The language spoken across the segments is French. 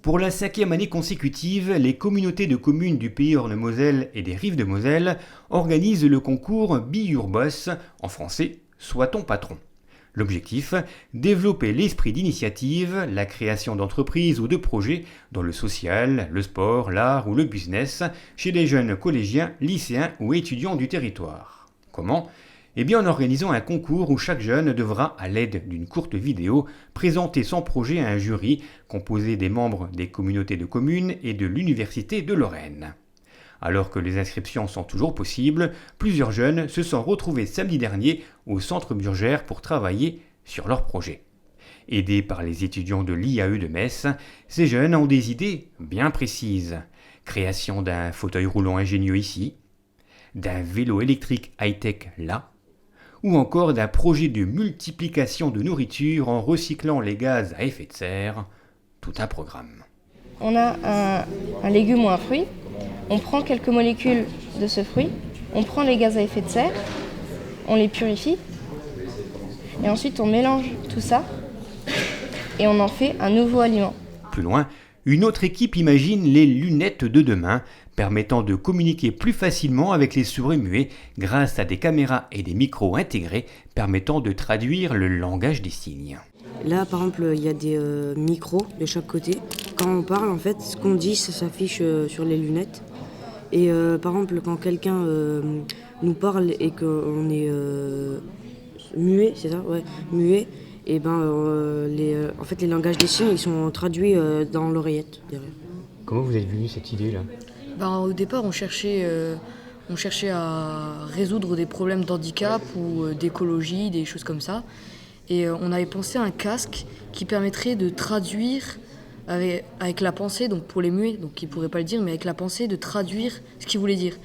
Pour la 5e année consécutive, les communautés de communes du Pays Orne-Moselle et des Rives de Moselle organisent le concours Biurbos, en français « Sois ton patron ». L'objectif, développer l'esprit d'initiative, la création d'entreprises ou de projets dans le social, le sport, l'art ou le business chez les jeunes collégiens, lycéens ou étudiants du territoire. Comment ? En organisant un concours où chaque jeune devra, à l'aide d'une courte vidéo, présenter son projet à un jury composé des membres des communautés de communes et de l'Université de Lorraine. Alors que les inscriptions sont toujours possibles, plusieurs jeunes se sont retrouvés samedi dernier au Centre Burgère pour travailler sur leur projet. Aidés par les étudiants de l'IAE de Metz, ces jeunes ont des idées bien précises. Création d'un fauteuil roulant ingénieux ici, d'un vélo électrique high-tech là, ou encore d'un projet de multiplication de nourriture en recyclant les gaz à effet de serre, tout un programme. On a un légume ou un fruit, on prend quelques molécules de ce fruit, on prend les gaz à effet de serre, on les purifie, et ensuite on mélange tout ça, et on en fait un nouveau aliment. Plus loin, une autre équipe imagine les lunettes de demain, permettant de communiquer plus facilement avec les sourds et muets grâce à des caméras et des micros intégrés permettant de traduire le langage des signes. Là, par exemple, il y a des micros de chaque côté. Quand on parle, en fait, ce qu'on dit, ça s'affiche sur les lunettes. Et par exemple, quand quelqu'un nous parle et qu'on est muet, c'est ça, ouais, muet, et en fait, les langages des signes, ils sont traduits dans l'oreillette derrière. Comment vous êtes venu cette idée-là ? Au départ, on cherchait à résoudre des problèmes d'handicap ou d'écologie, des choses comme ça. Et on avait pensé à un casque qui permettrait de traduire avec la pensée, donc pour les muets, donc qui ne pourraient pas le dire, mais avec la pensée, de traduire ce qu'il voulait dire.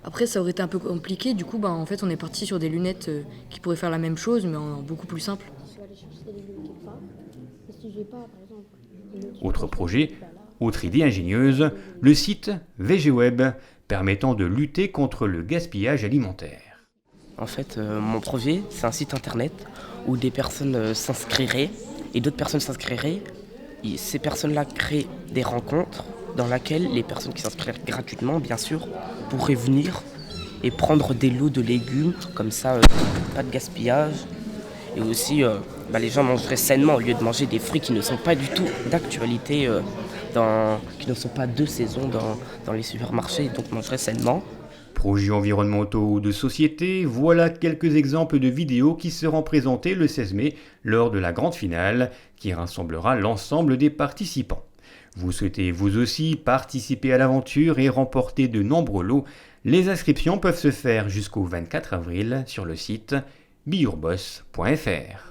Après, ça aurait été un peu compliqué, du coup, en fait, on est parti sur des lunettes qui pourraient faire la même chose, mais en beaucoup plus simple. Autre projet, autre idée ingénieuse, le site VGWeb, permettant de lutter contre le gaspillage alimentaire. En fait, mon projet, c'est un site internet où des personnes s'inscriraient et d'autres personnes s'inscriraient. Et ces personnes-là créent des rencontres dans lesquelles les personnes qui s'inscriraient gratuitement, bien sûr, pourraient venir et prendre des lots de légumes, comme ça, pas de gaspillage. Et aussi, les gens mangeraient sainement au lieu de manger des fruits qui ne sont pas du tout d'actualité, qui ne sont pas de saison dans les supermarchés, donc mangeraient sainement. Projets environnementaux ou de société, voilà quelques exemples de vidéos qui seront présentées le 16 mai lors de la grande finale qui rassemblera l'ensemble des participants. Vous souhaitez vous aussi participer à l'aventure et remporter de nombreux lots. Les inscriptions peuvent se faire jusqu'au 24 avril sur le site biurbos.fr.